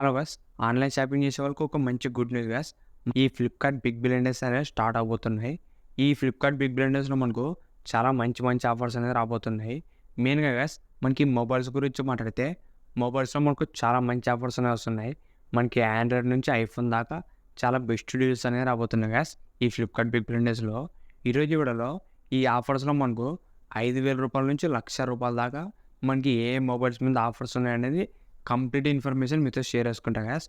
Hello guys. Online shopping చేసే వాళ్ళకి ఒక మంచి గుడ్ న్యూస్ గైస్. ఈ ఫ్లిప్‌కార్ట్ బిగ్ బిలియన్ డేస్ అనేవి స్టార్ట్ అవబోతున్నాయి. ఈ ఫ్లిప్‌కార్ట్ బిగ్ బిలియన్ డేస్‌లో మనకు చాలా మంచి మంచి ఆఫర్స్ అనేవి రాబోతున్నాయి. మెయిన్‌గా గైస్ మనకి మొబైల్స్ గురించి మాట్లాడితే మొబైల్స్‌లో మనకు చాలా మంచి ఆఫర్స్ అనేవి వస్తున్నాయి. మనకి ఆండ్రాయిడ్ నుంచి ఐఫోన్ దాకా చాలా బెస్ట్ డీల్స్ అనేవి రాబోతున్నాయి గైస్ ఈ ఫ్లిప్‌కార్ట్ బిగ్ బిలియన్ డేస్‌లో. ఈరోజు వీడియోలో ఈ ఆఫర్స్‌లో మనకు రూ. 5,000 నుంచి రూ. 1,00,000 దాకా మనకి ఏ మొబైల్స్ మీద ఆఫర్స్ ఉన్నాయనేది కంప్లీట్ ఇన్ఫర్మేషన్ మీతో షేర్ చేసుకుంటా గైస్.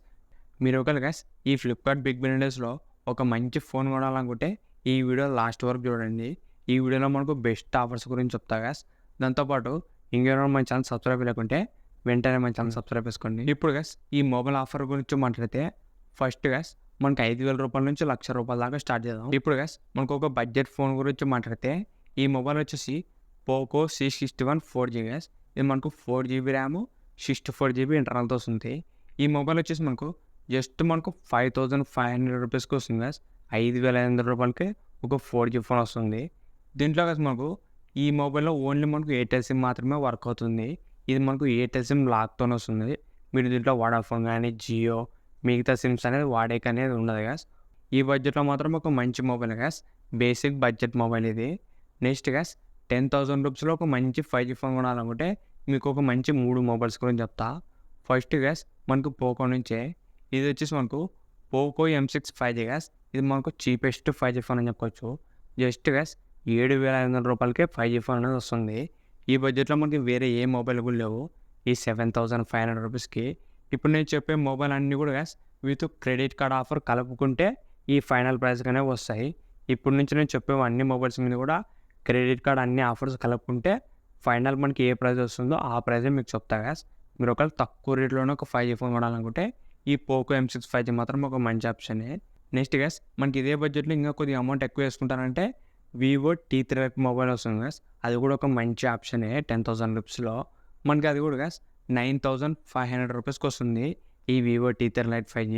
మీరు ఒకవేళ గైస్ ఈ ఫ్లిప్‌కార్ట్ బిగ్ బిలియన్ డేస్‌లో ఒక మంచి ఫోన్ కొనాలనుకుంటే ఈ వీడియో లాస్ట్ వరకు చూడండి. ఈ వీడియోలో మనకు బెస్ట్ ఆఫర్స్ గురించి చెప్తా గైస్. దాంతోపాటు ఇంకెవరైనా మన ఛానల్ సబ్స్క్రైబ్ లేకుంటే వెంటనే మన ఛానల్ సబ్స్క్రైబ్ చేసుకోండి. ఇప్పుడు గైస్ ఈ మొబైల్ ఆఫర్ గురించి మాట్లాడితే ఫస్ట్ గైస్ మనకి రూ. 5,000 నుంచి రూ. 1,00,000 దాకా స్టార్ట్ చేద్దాం. ఇప్పుడు గైస్ మనకు ఒక బడ్జెట్ ఫోన్ గురించి మాట్లాడితే ఈ మొబైల్ వచ్చేసి పోకో C61 4G గైస్. ఇది మనకు 4GB ర్యామ్ 64GB ఇంటర్నల్‌తో వస్తుంది. ఈ మొబైల్ వచ్చేసి మనకు 5,500 రూపీస్‌కి వస్తుంది గైస్. రూ. 5,500కే ఒక 4G ఫోన్ వస్తుంది. దీంట్లో గైస్ మనకు ఈ మొబైల్‌లో ఓన్లీ మనకు ఎయిర్టెల్ సిమ్ మాత్రమే వర్క్ అవుతుంది. ఇది మనకు ఎయిర్టెల్ సిమ్ లాక్‌తోనే వస్తుంది. మీరు దీంట్లో వోడాఫోన్ గానీ, జియో మిగతా సిమ్స్ అనేది వాడేకి అనేది ఉండదు గైస్. ఈ బడ్జెట్‌లో మాత్రం ఒక మంచి mobile guys. Basic budget mobile ఇది. నెక్స్ట్ గైస్ 10,000 రూపీస్‌లో ఒక మంచి 5G ఫోన్ కొనాలనుకుంటే మీకు ఒక మంచి 3 మొబైల్స్ గురించి చెప్తా. ఫస్ట్ గైస్ మనకు పోకో నుంచే ఇది వచ్చేసి మనకు పోకో M6 5G గైస్. ఇది మనకు చీపెస్ట్ 5G ఫోన్ అని చెప్పుకోవచ్చు. జస్ట్ గైస్ రూ. 7,500కే 5G ఫోన్ అనేది వస్తుంది. ఈ బడ్జెట్‌లో మనకి వేరే ఏ మొబైల్ కూడా లేవు. ఈ 7,500 రూపీస్‌కి. ఇప్పుడు నేను చెప్పే మొబైల్ అన్నీ కూడా guys with credit card offer కలుపుకుంటే ఈ ఫైనల్ ప్రైస్‌కనే వస్తాయి. ఇప్పటి నుంచి నేను చెప్పే అన్ని మొబైల్స్ మీద కూడా క్రెడిట్ కార్డ్ అన్ని ఆఫర్స్ కలుపుకుంటే ఫైనల్ మనకి ఏ ప్రైస్ వస్తుందో ఆ ప్రైజే మీకు చెప్తా గైస్. మీరు ఒకవేళ తక్కువ రేట్‌లోనే ఒక 5G ఫోన్ కొనాలనుకుంటే ఈ పోకో M6 5G మాత్రం ఒక మంచి ఆప్షనే. నెక్స్ట్ గైస్ మనకి ఇదే బడ్జెట్‌లో ఇంకా కొద్దిగా అమౌంట్ ఎక్కువ వేసుకుంటారంటే వివో T3 మొబైల్ వస్తుంది గైస్. అది కూడా ఒక మంచి ఆప్షనే 10,000 రూపీస్‌లో. మనకి అది కూడా గైస్ 9,500 రూపీస్‌కి వస్తుంది. ఈ వివో T3 లైట్ 5G.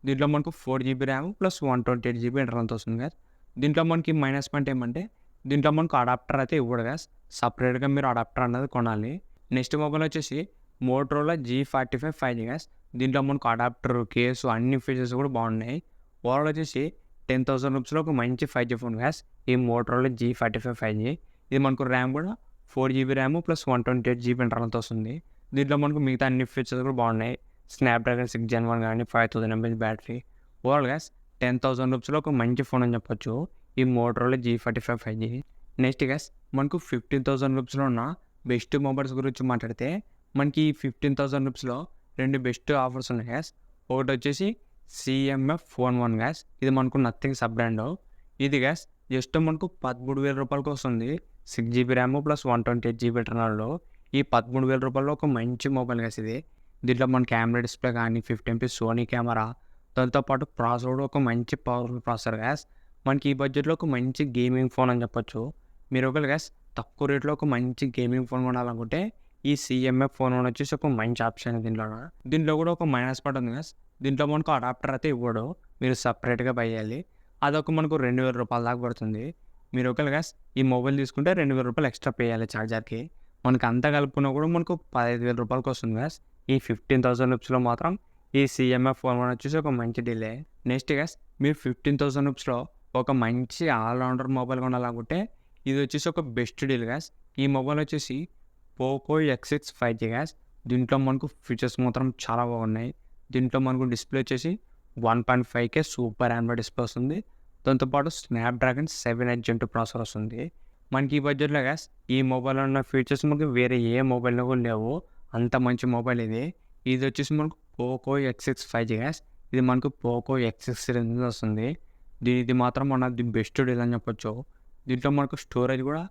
దీంట్లో మనకు 4GB ర్యామ్ ప్లస్ 128GB ఇంటర్నల్‌తో వస్తుంది గైస్. దీంట్లో మనకి మైనస్ పాయింట్ ఏమంటే దీంట్లో మనకు అడాప్టర్ అయితే ఇవ్వడు గైస్. సపరేట్‌గా మీరు అడాప్టర్ అన్నది కొనాలి. నెక్స్ట్ మొబైల్ వచ్చేసి మోటరోలా G45 5G గైస్. దీంట్లో మనకు అడాప్టర్, కేసు అన్ని ఫీచర్స్ కూడా బాగున్నాయి. ఓవరాల్ వచ్చేసి 10,000 రూపీస్‌లో ఒక మంచి 5G ఫోన్ గైస్. ఈ మోటరోలా G45 5G. ఇది మనకు ర్యామ్ కూడా 4GB ర్యామ్ ప్లస్ 128GB ఇంటర్నల్‌తో వస్తుంది. దీంట్లో మనకు మిగతా అన్ని ఫీచర్స్ కూడా బాగున్నాయి. స్నాప్‌డ్రాగన్ 6 Gen 1 కానీ 5000 mAh బ్యాటరీ. ఓవరాల్ గైస్ 10,000 రూపీస్‌లో ఒక మంచి ఫోన్ అని చెప్పొచ్చు. ఈ Motorola G45 5G. Next guys మనకు 15,000 రూపీస్‌లో ఉన్న బెస్ట్ మొబైల్స్ గురించి మాట్లాడితే మనకి ఈ 15,000 రూపీస్‌లో 2 బెస్ట్ ఆఫర్స్ ఉన్నాయి గైస్. ఒకటి వచ్చేసి CMF ఫోన్ 1 గైస్. ఇది మనకు నథింగ్ సబ్ బ్రాండ్. ఇది గైస్ జస్ట్ మనకు రూ. 13,000కి వస్తుంది. 6GB RAM plus 128GB ఇంటర్నల్‌లో. ఈ రూ. 13,000లో ఒక మంచి మొబైల్ గైస్ ఇది. దీంట్లో మనకి AMOLED డిస్ప్లే కానీ 50MP సోనీ కెమెరా దాంతో పాటు ప్రాసెసర్ కూడా ఒక మంచి పవర్ఫుల్ ప్రాసెసర్ గైస్. మనకి ఈ బడ్జెట్‌లో ఒక మంచి గేమింగ్ ఫోన్ అని చెప్పొచ్చు. మీరు ఒకవేళ గైస్ తక్కువ రేట్‌లో ఒక మంచి గేమింగ్ ఫోన్ కొనాలనుకుంటే ఈ CMF ఫోన్ 1 వచ్చేసి ఒక మంచి ఆప్షన్ దీంట్లోన. దీంట్లో కూడా ఒక మైనస్ పాయింట్ ఉంది గైస్. దీంట్లో మనకు అడాప్టర్ అయితే ఇవ్వడు. మీరు సెపరేట్‌గా బై చేయాలి. అదొక మనకు రూ. 2,000 దాకా పడుతుంది. మీరు ఒకవేళ గైస్ ఈ మొబైల్ తీసుకుంటే రూ. 2,000 ఎక్స్ట్రా పే చేయాలి చార్జర్‌కి. మనకు అంతా కలుపుకున్నా కూడా మనకు రూ. 15,000కి వస్తుంది గైస్. ఈ 15,000 రూపీస్‌లో మాత్రం ఈ CMF ఫోన్ 1 వచ్చేసి ఒక మంచి డీలే. నెక్స్ట్ గైస్ మీరు 15,000 రూపీస్‌లో ఒక మంచి ఆల్ రౌండర్ మొబైల్ కొనాలనుకుంటే ఇది వచ్చేసి ఒక బెస్ట్ డీల్ గైస్. ఈ మొబైల్ వచ్చేసి పోకో X6 5G గైస్. దీంట్లో మనకు ఫీచర్స్ మాత్రం చాలా బాగున్నాయి. దీంట్లో మనకు డిస్ప్లే వచ్చేసి 1.5K సూపర్ ఆండ్రాయిడ్ డిస్ప్లే వస్తుంది. దాంతోపాటు స్నాప్‌డ్రాగన్ 7 Edge Gen 2 ప్రాసెసర్ వస్తుంది. మనకి ఈ బడ్జెట్‌లో గైస్ ఈ మొబైల్‌లో ఉన్న ఫీచర్స్ మనకు వేరే ఏ మొబైల్‌లో కూడా లేవు. అంత మంచి మొబైల్ ఇది. ఇది వచ్చేసి మనకు పోకో X6 5G గైస్. ఇది మనకు పోకో X6 సిరీస్ నుంచి వస్తుంది. ఇది మాత్రం one of the best deal అని చెప్పొచ్చు. దీంట్లో మనకు స్టోరేజ్ కూడా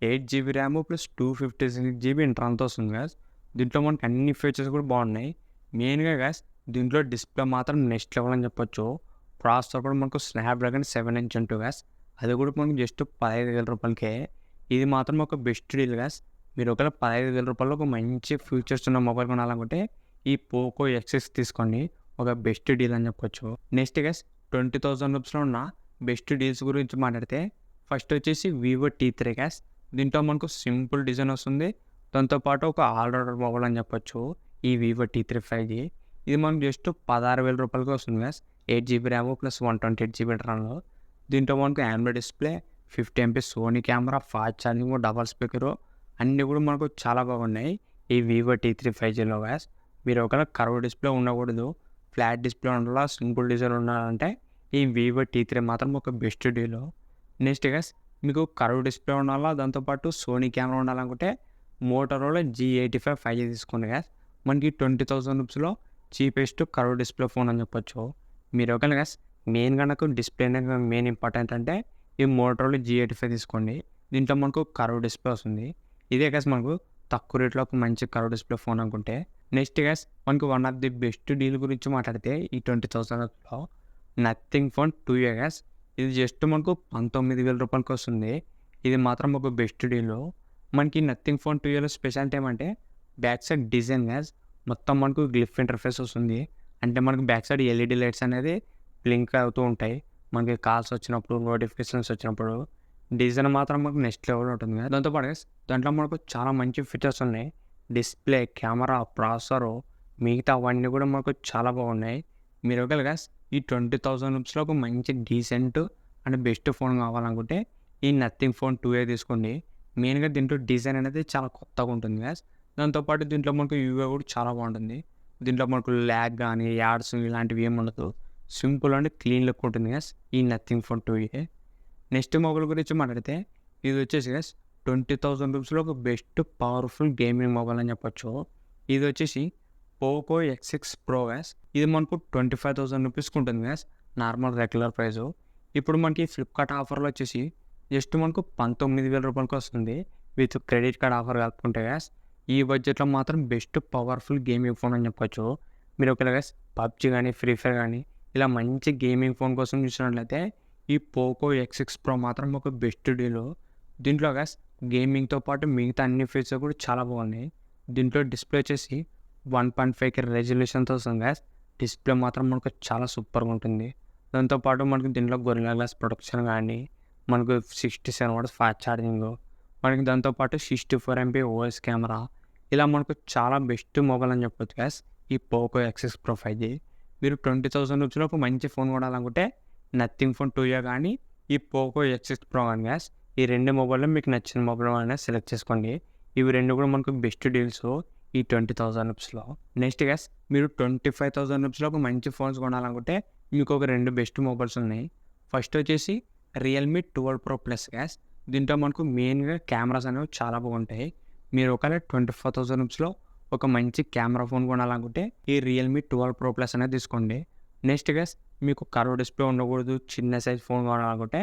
8GB ర్యామ్ ప్లస్ 256GB ఇంటర్నల్‌తో వస్తుంది గైస్. దీంట్లో మనకి అన్ని ఫీచర్స్ కూడా బాగున్నాయి. మెయిన్‌గా గైస్ దీంట్లో డిస్ప్లే మాత్రం నెక్స్ట్ లెవెల్ అని చెప్పొచ్చు. ప్రాసెసర్ కూడా మనకు స్నాప్‌డ్రాగన్ 7 Edge Gen 2 గైస్. అది కూడా మనకు జస్ట్ రూ. 15,000కే. ఇది మాత్రం ఒక బెస్ట్ డీల్ గైస్. మీరు ఒకవేళ రూ. 15,000లో ఒక మంచి ఫీచర్స్ ఉన్న మొబైల్ కొనాలనుకుంటే ఈ పోకో X6 తీసుకోండి. ఒక బెస్ట్ డీల్ అని చెప్పొచ్చు. నెక్స్ట్ గైస్ 20,000 రూపీస్‌లో ఉన్న బెస్ట్ డీల్స్ గురించి మాట్లాడితే ఫస్ట్ వచ్చేసి వివో T3 గైస్. దీంట్లో మనకు సింపుల్ డిజైన్ వస్తుంది. దాంతోపాటు ఒక ఆల్ రౌండర్ మొబైల్ అని చెప్పొచ్చు. ఈ వివో T3 5G. ఇది మనకు జస్ట్ 16,000 రూపాయలకి వస్తుంది guys. 8 GB RAM plus 128 GB internal. దీంట్లో మనకు Android display, 50 MP Sony camera, fast charging, double speaker అన్నీ కూడా మనకు చాలా బాగున్నాయి ఈ వివో T3 5Gలో గాయ్స్. మీరు ఒకవేళ కర్వ్ డిస్ప్లే ఉండకూడదు, ఫ్లాట్ డిస్ప్లే ఉండాలా, సింపుల్ డిజైన్ ఉండాలంటే ఈ వివో T3 మాత్రం ఒక బెస్ట్ డీల్. నెక్స్ట్ గాయ్స్ మీకు కర్వ్ డిస్ప్లే ఉండాలా, దాంతోపాటు సోనీ కెమెరా ఉండాలనుకుంటే మోటరోలా G85 5G తీసుకోండి గాయ్స్. మనకి 20,000 రూపీస్లో చీపెస్ట్ కర్వ్ డిస్ప్లే ఫోన్ అని చెప్పొచ్చు. మీరు ఒకవేళ గాయ్స్ మెయిన్గా నాకు డిస్ప్లే అనేది మెయిన్ ఇంపార్టెంట్ అంటే ఈ మోటరోలా G85 తీసుకోండి. దీంట్లో మనకు కర్వ్ డిస్ప్లే వస్తుంది. ఇదే గాయ్స్ మనకు తక్కువ రేట్లో ఒక మంచి కర్వ్ డిస్ప్లే ఫోన్ అనుకుంటే. నెక్స్ట్ గాయ్స్ మనకు one of the best deal గురించి మాట్లాడితే ఈ 20,000లో నథింగ్ ఫోన్ 2A గాయ్స్. ఇది జస్ట్ మనకు 19,000 రూపాయలకి వస్తుంది. ఇది మాత్రం ఒక బెస్ట్ డీల్. మనకి నథింగ్ ఫోన్ 2Aలో స్పెషాలిటీ ఏమంటే బ్యాక్ సైడ్ డిజైన్ గాయ్స్ మొత్తం మనకు గ్లిఫ్ ఇంటర్ఫేస్ వస్తుంది. అంటే మనకు బ్యాక్ సైడ్ ఎల్ఈడి లైట్స్ అనేది బ్లింక్ అవుతూ ఉంటాయి. మనకి కాల్స్ వచ్చినప్పుడు, నోటిఫికేషన్స్ వచ్చినప్పుడు డిజైన్ మాత్రం మనకు నెక్స్ట్ లెవెల్ ఉంటుంది. దాంతోపాటు గాయ్స్ దాంట్లో మనకు చాలా మంచి ఫీచర్స్ ఉన్నాయి. డిస్ప్లే, కెమెరా, ప్రాసెసరు మిగతా అవన్నీ కూడా మనకు చాలా బాగున్నాయి. మీరు ఒకవేళ గాయ్స్ ఈ 20,000 రూపీస్లో ఒక మంచి డీసెంట్ అండ్ బెస్ట్ ఫోన్ కావాలనుకుంటే ఈ నథింగ్ ఫోన్ 2A తీసుకోండి. మెయిన్గా దీంట్లో డిజైన్ అనేది చాలా కొత్తగా ఉంటుంది గాయ్స్. దాంతోపాటు దీంట్లో మనకు యూఐ కూడా చాలా బాగుంటుంది. దీంట్లో మనకు ల్యాగ్ కానీ యాడ్స్ ఇలాంటివి ఏమి ఉండదు. సింపుల్ అండ్ క్లీన్ లుక్ ఉంటుంది గాయ్స్ ఈ nothing phone 2A. Next mobile గురించి మాట్లాడితే ఇది వచ్చేసి గాయ్స్ 20,000 రూపీస్లో ఒక బెస్ట్ పవర్ఫుల్ గేమింగ్ మొబైల్ అని చెప్పొచ్చు. ఇది వచ్చేసి పోకో X6 Pro గాయ్స్. ఇది మనకు 25,000 రూపీస్కి ఉంటుంది గాయ్స్ నార్మల్ రెగ్యులర్ ప్రైజు. ఇప్పుడు మనకి ఫ్లిప్కార్ట్ ఆఫర్లో వచ్చేసి జస్ట్ మనకు 19,000 రూపాయలకి వస్తుంది విత్ క్రెడిట్ కార్డ్ ఆఫర్ కలుపుకుంటే గాయ్స్. ఈ బడ్జెట్లో మాత్రం బెస్ట్ పవర్ఫుల్ గేమింగ్ ఫోన్ అని చెప్పొచ్చు. మీరు ఒకవేళ గాయ్స్ పబ్జీ కానీ, ఫ్రీ ఫైర్ కానీ ఇలా మంచి గేమింగ్ ఫోన్ కోసం చూసినట్లయితే ఈ పోకో X6 Pro మాత్రం ఒక బెస్ట్ డీలు. దీంట్లో గాయ్స్ గేమింగ్తో పాటు మిగతా అన్ని ఫీచర్స్ కూడా చాలా బాగున్నాయి. దీంట్లో డిస్ప్లే వచ్చేసి 1.5K రెజల్యూషన్తో వస్తుంది గాయ్స్. డిస్ప్లే మాత్రం మనకు చాలా సూపర్గా ఉంటుంది. దాంతోపాటు మనకి దీంట్లో గొరిల్లా గ్లాస్ ప్రొటెక్షన్ కానీ, మనకు 67 వాట్స్ ఫాస్ట్ ఛార్జింగ్, మనకి దాంతోపాటు 64 ఎంపీ OS కెమెరా ఇలా మనకు చాలా బెస్ట్ మొబైల్ అని చెప్పొచ్చు గాయ్స్ ఈ పోకో X6 Pro 5G. మీరు 20,000 రూపీస్లో ఒక మంచి ఫోన్ కొనాలనుకుంటే నథింగ్ ఫోన్ 2A కానీ ఈ పోకో X6 Pro కానీ గాయ్స్ ఈ రెండు మొబైల్లో మీకు నచ్చిన మొబైల్ అనేది సెలెక్ట్ చేసుకోండి. ఇవి రెండు కూడా మనకు బెస్ట్ డీల్స్ ఈ 20,000 రూపీస్లో. నెక్స్ట్ గాయ్స్ మీరు 25,000 రూపీస్లో ఒక మంచి ఫోన్స్ కొనాలనుకుంటే మీకు ఒక రెండు బెస్ట్ మొబైల్స్ ఉన్నాయి. ఫస్ట్ వచ్చేసి రియల్మీ 12 Pro Plus గాయ్స్. దీంట్లో మనకు మెయిన్గా కెమెరాస్ అనేవి చాలా బాగుంటాయి. మీరు ఒకవేళ 24,000 రూపీస్లో ఒక మంచి కెమెరా ఫోన్ కొనాలనుకుంటే ఈ రియల్మీ 12 Pro Plus అనేది తీసుకోండి. నెక్స్ట్ గాయ్స్ మీకు కర్వ్ డిస్ప్లే ఉండకూడదు, చిన్న సైజ్ ఫోన్ కొనాలనుకుంటే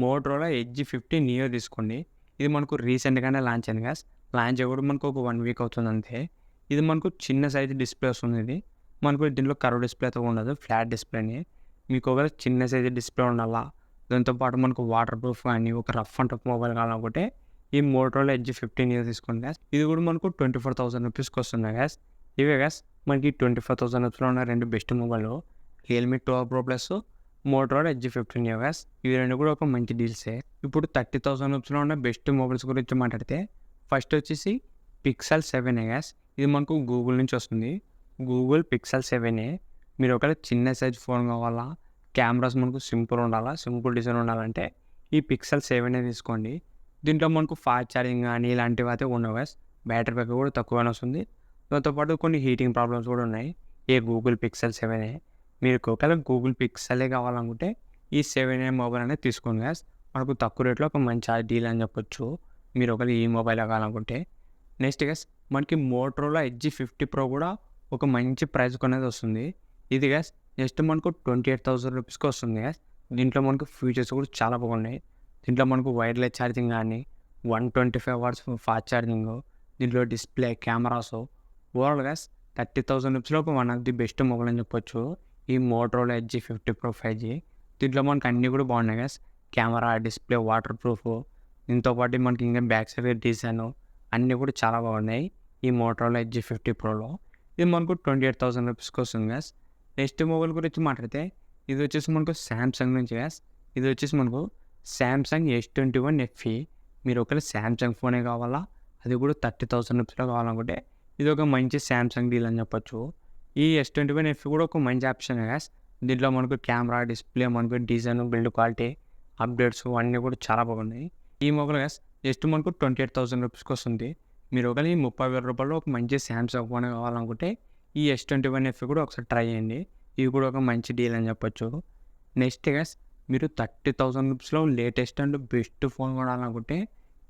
మోటరోలా Edge 50 Neo తీసుకోండి. ఇది మనకు రీసెంట్గానే లాంచ్ అయింది గాయ్స్. లాంచ్ అయ్యి కూడా మనకు ఒక 1 వీక్ అవుతుంది అంతే. ఇది మనకు చిన్న సైజ్ డిస్ప్లే వస్తుంది. ఇది మనకు దీంట్లో కర్వ్ డిస్ప్లేతో ఉండదు, ఫ్లాట్ డిస్ప్లేని. మీకు ఒకవేళ చిన్న సైజ్ డిస్ప్లే ఉండాలా, దాంతోపాటు మనకు వాటర్ ప్రూఫ్ కానీ ఒక రఫ్ అండ్ టఫ్ మొబైల్ కావాలనుకుంటే ఈ మోటరోలా Edge 50 Neo తీసుకోండి గాయ్స్. ఇది కూడా మనకు 24,000 రూపీస్కి వస్తుంది గాయ్స్. ఇవే గాయ్స్ మనకి 25,000 రూపీస్లో ఉన్న రెండు best mobile Realme 12 Pro Plus, Motorola Edge 50 Neo guys. ఇవి రెండు కూడా ఒక మంచి డీల్సే. ఇప్పుడు 30,000 రూపీస్లో ఉన్న బెస్ట్ మొబైల్స్ గురించి మాట్లాడితే ఫస్ట్ వచ్చేసి Pixel 7a గాయ్స్. ఇది మనకు గూగుల్ నుంచి వస్తుంది. Google Pixel 7a. మీరు ఒకవేళ చిన్న సైజ్ ఫోన్ కావాలా, కెమెరాస్ మనకు సింపుల్ ఉండాలా, సింపుల్ డిజైన్ ఉండాలంటే ఈ Pixel 7a తీసుకోండి. దీంట్లో మనకు ఫాస్ట్ ఛార్జింగ్ కానీ ఇలాంటివి అయితే ఉండవు గాయ్స్. బ్యాటరీ బ్యాకప్ కూడా తక్కువనే వస్తుంది. దాంతోపాటు కొన్ని హీటింగ్ ప్రాబ్లమ్స్ కూడా ఉన్నాయి ఈ గూగుల్ Pixel 7a. మీరు ఒకవేళ గూగుల్ పిక్సెలే కావాలనుకుంటే ఈ 7a మొబైల్ అనేది తీసుకోండి గాయ్స్. మనకు తక్కువ రేట్లో ఒక మంచి డీల్ అని చెప్పొచ్చు మీరు ఒకవేళ ఈ మొబైల్ కావాలనుకుంటే. నెక్స్ట్ గాయ్స్ మనకి మోటరోలా Edge 50 Pro కూడా ఒక మంచి ప్రైస్కి అనేది వస్తుంది. ఇది గాయ్స్ జస్ట్ మనకు 28,000 రూపీస్కి వస్తుంది గాయ్స్. దీంట్లో మనకు ఫీచర్స్ కూడా చాలా బాగున్నాయి. దీంట్లో మనకు వైర్లెస్ ఛార్జింగ్ కానీ, 125 వాట్స్ ఫాస్ట్ ఛార్జింగ్, దీంట్లో డిస్ప్లే, కెమెరాస్ ఓవరాల్ గాయ్స్ 30,000 రూపీస్లో ఒక one of the best mobile అని చెప్పొచ్చు ఈ మోటరోలా Edge 50 Pro 5G. దీంట్లో మనకు అన్నీ కూడా బాగున్నాయి guys. Camera, display, water proof, దీంతోపాటు మనకి ఇంకా బ్యాక్ సైడ్ డిజైన్ అన్నీ కూడా చాలా బాగున్నాయి ఈ మోటరోలా Edge 50 Proలో. ఇది మనకు 28,000 రూపీస్కి వస్తుంది గాయ్స్. నెక్స్ట్ మొబైల్ గురించి మాట్లాడితే ఇది వచ్చేసి మనకు శాంసంగ్ నుంచి గాయ్స్. ఇది వచ్చేసి మనకు శాంసంగ్ S21 FE. మీరు ఒకవేళ శాంసంగ్ ఫోనే కావాలా, అది కూడా 30,000 రూపీస్లో కావాలనుకుంటే ఇది ఒక మంచి శాంసంగ్ డీల్ అని చెప్పొచ్చు. ఈ S21 FE కూడా ఒక మంచి ఆప్షనే గాయ్స్. దీంట్లో మనకు కెమెరా, డిస్‌ప్లే, మనకు డిజైన్, బిల్డ్ క్వాలిటీ, అప్‌డేట్స్ అన్నీ కూడా చాలా బాగున్నాయి. ఈ మొబైల్ గాయ్స్ జస్ట్ మనకు 28,000 రూపీస్‌కి వస్తుంది. మీరు ఒకవేళ ఈ 30,000 ఒక మంచి సామ్‌సంగ్ ఫోన్ కావాలనుకుంటే ఈ S21 FE కూడా ఒకసారి ట్రై చేయండి. ఇది కూడా ఒక మంచి డీల్ అని చెప్పొచ్చు. నెక్స్ట్ గాయ్స్ మీరు 30,000 రూపీస్‌లో లేటెస్ట్ అండ్ బెస్ట్ ఫోన్ కొనాలనుకుంటే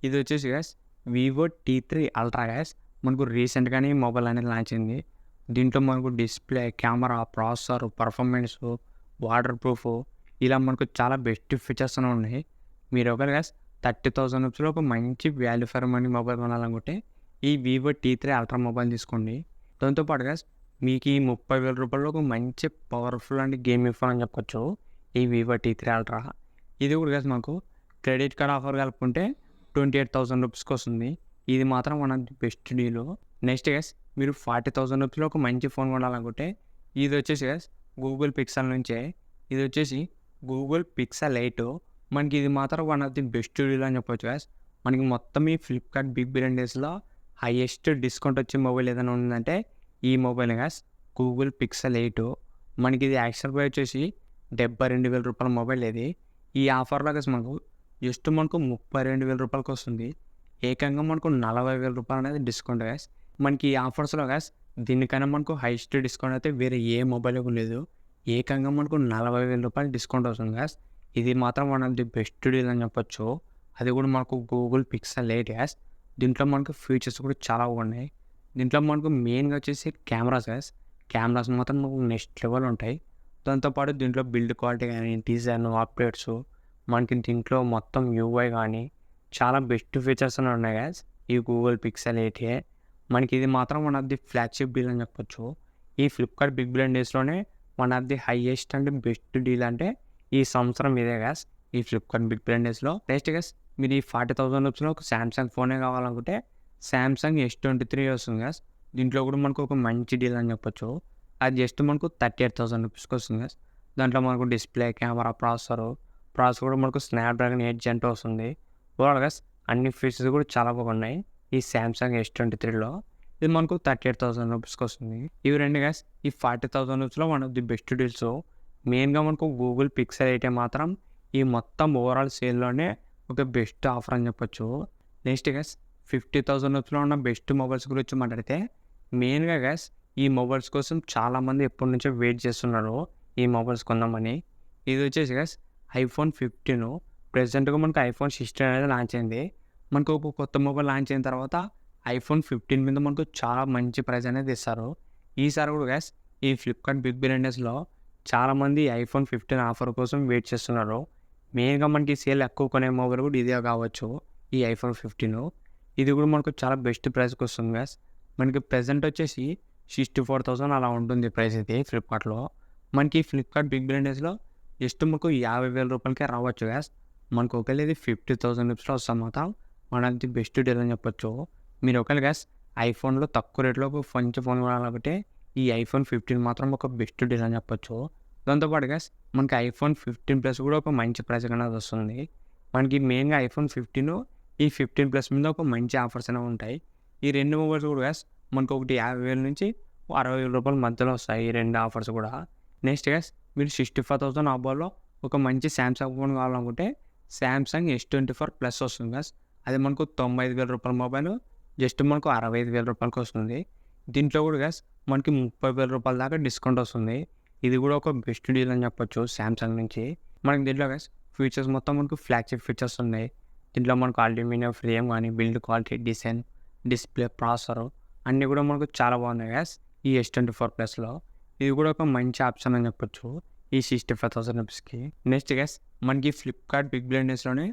ఇది వచ్చేసి guys Vivo T3 ultra guys. మనకు రీసెంట్‌గానే ఈ మొబైల్ అనేది లాంచ్ అయింది. దీంట్లో మనకు display, camera, processor, performance, water proof ఇలా మనకు చాలా బెస్ట్ ఫీచర్స్ ఉన్నాయి. మీరు ఒకవేళ గాయ్స్ 30,000 రూపీస్‌లో ఒక మంచి వాల్యూ ఫర్ మనీ మొబైల్ కొనాలనుకుంటే ఈ వివో T3 అల్ట్రా మొబైల్ తీసుకోండి. దాంతో పాటు గాయ్స్ మీకు ఈ 30,000 ఒక మంచి పవర్‌ఫుల్ అండ్ గేమింగ్ ఫోన్ అని చెప్పొచ్చు. ఈ వివో T3 అల్ట్రా. ఇది కూడా గాయ్స్ మనకు క్రెడిట్ కార్డ్ ఆఫర్ కలుపుకుంటే 28,000 రూపీస్‌కి వస్తుంది. ఇది మాత్రం one of the best deal. Next guys మీరు 40,000 రూపీస్‌లో ఒక మంచి ఫోన్ కొనాలనుకుంటే ఇది వచ్చేసి గాయ్స్ గూగుల్ పిక్సెల్ నుంచే. ఇది వచ్చేసి గూగుల్ పిక్సెల్ 8. మనకి ఇది మాత్రం one of the best deal అని చెప్పొచ్చు గాయ్స్. మనకి మొత్తం ఈ ఫ్లిప్‌కార్ట్ బిగ్ బిలియన్ డేస్‌లో హైయెస్ట్ డిస్కౌంట్ వచ్చే మొబైల్ ఏదైనా ఉందంటే ఈ మొబైల్ గాయ్స్ గూగుల్ పిక్సెల్ 8. మనకి ఇది యాక్చువల్ ప్రైస్ వచ్చేసి రూ. 72,000 మొబైల్ ఇది. ఈ ఆఫర్‌లో గాయ్స్ మనకు జస్ట్ మనకు రూ. 32,000 వస్తుంది. ఏకంగా మనకు రూ. 40,000 అనేది డిస్కౌంట్ గాయ్స్. మనకి ఈ ఆఫర్స్‌లో గాయ్స్ దీనికన్నా మనకు హైయెస్ట్ డిస్కౌంట్ అయితే వేరే ఏ మొబైల్‌కి లేదు. ఏకంగా మనకు రూ. 40,000 డిస్కౌంట్ వస్తుంది గాయ్స్. ఇది మాత్రం one of the best deal అని చెప్పొచ్చు. అది కూడా మనకు గూగుల్ పిక్సెల్ 8 గాయ్స్. దీంట్లో మనకు ఫీచర్స్ కూడా చాలా బాగున్నాయి. దీంట్లో మనకు మెయిన్‌గా వచ్చేసి కెమెరాస్ గాయ్స్. కెమెరాస్ మాత్రం మనకు నెక్స్ట్ లెవెల్ ఉంటాయి. దాంతోపాటు దీంట్లో బిల్డ్ క్వాలిటీ కానీ, డిజైన్, అప్డేట్స్ మనకి దీంట్లో మొత్తం యూఐ కానీ చాలా బెస్ట్ ఫీచర్స్ ఉన్నాయి గాయ్స్. ఈ గూగుల్ పిక్సెల్ 8 మనకి ఇది మాత్రం one of the flagship deal అని చెప్పొచ్చు. ఈ ఫ్లిప్‌కార్ట్ బిగ్ బిలియన్ డేస్‌లోనే one of the highest and best deal అంటే ఈ సంవత్సరం ఇదే గాయ్స్. ఈ ఫ్లిప్‌కార్ట్ బిగ్ బిలియన్ డేస్‌లో. నెక్స్ట్ గాయ్స్ మీరు ఈ 40,000 రూపీస్‌లో ఒక సామ్‌సంగ్ ఫోనే కావాలనుకుంటే సామ్‌సంగ్ S23 వస్తుంది గాయ్స్. దీంట్లో కూడా మనకు ఒక మంచి డీల్ అని చెప్పొచ్చు. అది జస్ట్ మనకు 38,000 రూపీస్‌కి వస్తుంది గాయ్స్. దాంట్లో మనకు డిస్‌ప్లే, కెమెరా, ప్రాసెసర్ కూడా మనకు స్నాప్‌డ్రాగన్ 8 Gen 2 వస్తుంది. ఓవరాల్ గాయ్స్ అన్ని ఫీచర్స్ కూడా చాలా బాగున్నాయి ఈ సామ్‌సంగ్ S23లో. ఇది మనకు 38,000 రూపీస్‌కి వస్తుంది. ఇవి రెండు గాయ్స్ ఈ 40,000 రూపీస్‌లో one of the best deals. మెయిన్‌గా మనకు గూగుల్ పిక్సెల్ 8 మాత్రం ఈ మొత్తం ఓవరాల్ సేల్‌లోనే ఒక బెస్ట్ ఆఫర్ అని చెప్పొచ్చు. నెక్స్ట్ గాయ్స్ 50,000 రూపీస్‌లో ఉన్న బెస్ట్ మొబైల్స్ గురించి మాట్లాడితే మెయిన్‌గా గాయ్స్ ఈ మొబైల్స్ కోసం చాలామంది ఎప్పటి నుంచో వెయిట్ చేస్తున్నారు ఈ మొబైల్స్ కొందామని. ఇది వచ్చేసి గాయ్స్ ఐఫోన్ 15. ప్రెజెంట్‌గా మనకు ఐఫోన్ 16 అనేది లాంచ్ అయింది. మనకు ఒక కొత్త మొబైల్ లాంచ్ అయిన తర్వాత ఐఫోన్ 15 మీద మనకు చాలా మంచి ప్రైస్ అనేది ఇస్తారు. ఈసారి కూడా గాయ్స్ ఈ ఫ్లిప్‌కార్ట్ బిగ్ బిలియన్ డేస్‌లో చాలామంది ఐఫోన్ 15 ఆఫర్ కోసం వెయిట్ చేస్తున్నారు. మెయిన్‌గా మనకి సేల్ ఎక్కువ కొనే మొబైల్ కూడా ఇదే కావచ్చు ఈ ఐఫోన్ 15. ఇది కూడా మనకు చాలా బెస్ట్ ప్రైస్‌కి వస్తుంది గాయ్స్. మనకి ప్రెజెంట్ వచ్చేసి 64,000 అలా ఉంటుంది ప్రైస్ ఇది ఫ్లిప్‌కార్ట్‌లో. మనకి ఫ్లిప్‌కార్ట్ బిగ్ బిలియన్ డేస్‌లో జస్ట్ మనకు రూ. 50,000 రావచ్చు గాయ్స్. మనకు ఒకవేళ ఇది 50,000 రూపీస్‌లో వస్తే మాత్రం one of the best deal అని చెప్పొచ్చు. మీరు ఒకవేళ గాయ్స్ ఐఫోన్‌లో తక్కువ రేట్‌లో ఒక మంచి ఫోన్ కొనాలనుకుంటే ఈ ఐఫోన్ 15 మాత్రం ఒక బెస్ట్ డీల్ అని చెప్పొచ్చు. దాంతోపాటు గాయ్స్ మనకి ఐఫోన్ 15 ప్లస్ కూడా ఒక మంచి ప్రైస్ అనేది వస్తుంది. మనకి మెయిన్‌గా ఐఫోన్ 15 ఈ 15 ప్లస్ మీద ఒక మంచి ఆఫర్స్ అనేవి ఉంటాయి. ఈ రెండు మొబైల్స్ కూడా గాయ్స్ మనకు ఒకటి 50,000 నుంచి రూ. 60,000 మధ్యలో వస్తాయి ఈ రెండు ఆఫర్స్ కూడా. నెక్స్ట్ గాయ్స్ మీరు 65,000 అబోవ్‌లో ఒక మంచి సామ్‌సంగ్ ఫోన్ కావాలనుకుంటే సామ్‌సంగ్ S24 ప్లస్ వస్తుంది గాయ్స్. అది మనకు రూ. 95,000 మొబైల్ జస్ట్ మనకు రూ. 65,000 వస్తుంది. దీంట్లో కూడా గాయ్స్ మనకి రూ. 30,000 దాకా డిస్కౌంట్ వస్తుంది. ఇది కూడా ఒక బెస్ట్ డీల్ అని చెప్పొచ్చు సామ్‌సంగ్ నుంచి. మనకి దీంట్లో గాయ్స్ ఫీచర్స్ మొత్తం మనకు ఫ్లాగ్‌షిప్ ఫీచర్స్ ఉన్నాయి. దీంట్లో మనకు అల్యూమినియం ఫ్రేమ్ కానీ, build quality, design, display, processor అన్నీ కూడా మనకు చాలా బాగున్నాయి గాయ్స్ ఈ S24 ప్లస్‌లో. ఇది కూడా ఒక మంచి ఆప్షన్ అని చెప్పొచ్చు ఈ 65,000 రూపీస్‌కి. నెక్స్ట్ గాయ్స్ మనకి ఫ్లిప్‌కార్ట్ బిగ్ బిలియన్ డేస్‌లోనే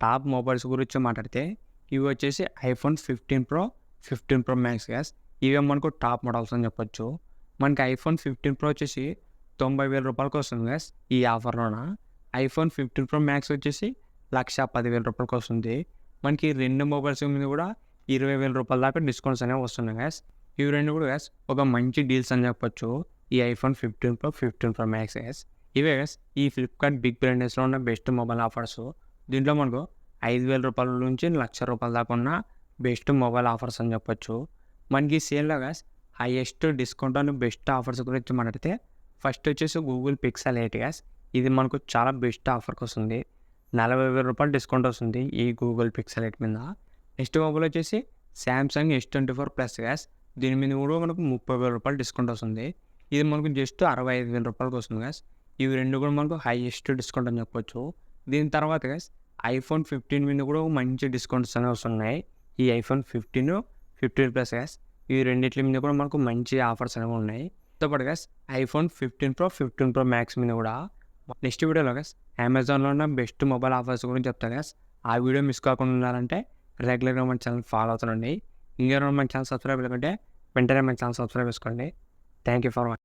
టాప్ మొబైల్స్ గురించి మాట్లాడితే ఇవి వచ్చేసి iPhone 15 pro, 15 pro max guys. ఇవే మనకు టాప్ మోడల్స్ అని చెప్పొచ్చు. మనకి ఐఫోన్ 15 ప్రో వచ్చేసి రూ. 90,000 వస్తుంది గాయ్స్ ఈ ఆఫర్‌లోన. ఐఫోన్ 15 ప్రో మ్యాక్స్ వచ్చేసి రూ. 1,10,000 వస్తుంది. మనకి రెండు మొబైల్స్ మీద కూడా రూ. 20,000 దాకా డిస్కౌంట్స్ అనేవి వస్తున్నాయి గాయ్స్. ఇవి రెండు కూడా గాయ్స్ ఒక మంచి డీల్స్ అని చెప్పొచ్చు ఈ iPhone 15 pro, 15 pro max guys. ఇవే గాయ్స్ ఈ ఫ్లిప్‌కార్ట్ బిగ్ బిలియన్ డేస్‌లో ఉన్న బెస్ట్ మొబైల్ ఆఫర్స్. దీంట్లో మనకు రూ. 5,000 నుంచి రూ. 1,00,000 దాకా ఉన్న బెస్ట్ మొబైల్ ఆఫర్స్ అని చెప్పొచ్చు. మనకి ఈ సేల్‌లో guys highest discount and best offers గురించి మాట్లాడితే ఫస్ట్ వచ్చేసి గూగుల్ పిక్సెల్ 8 గ్యాస్. ఇది మనకు చాలా బెస్ట్ ఆఫర్కి వస్తుంది. రూ. 40,000 డిస్కౌంట్ వస్తుంది ఈ గూగుల్ పిక్సెల్ 8 మీద. నెక్స్ట్ మొబైల్ వచ్చేసి సామ్సంగ్ S24 ప్లస్ గ్యాస్. దీని మీద కూడా మనకు రూ. 30,000 డిస్కౌంట్ వస్తుంది. ఇది మనకు జస్ట్ రూ. 65,000 వస్తుంది గ్యాస్. ఇవి రెండు కూడా మనకు హైయెస్ట్ డిస్కౌంట్ అని చెప్పొచ్చు. దీని తర్వాత గ్యాస్ iPhone 15 మీద కూడా మంచి డిస్కౌంట్స్ అనేవి వస్తున్నాయి. ఈ iPhone 15, 15 ప్లస్ గ్యాస్ ఈ రెండిట్ల మీద కూడా మనకు మంచి ఆఫర్స్ అనేవి ఉన్నాయి. దాంతోపాటు gas iPhone 15 Pro, 15 Pro Max మీద కూడా నెక్స్ట్ వీడియోలో గ్యాస్ అమెజాన్లో ఉన్న బెస్ట్ మొబైల్ ఆఫర్స్ గురించి చెప్తాను గ్యాస్. ఆ వీడియో మిస్ కాకుండా ఉండాలంటే రెగ్యులర్గా మన ఛానల్ ఫాలో అవుతుండండి. ఇంకా మన ఛానల్ సబ్స్క్రైబ్ లేకుంటే వెంటనే మన ఛానల్ సబ్స్క్రైబ్ చేసుకోండి. Thank you for watching.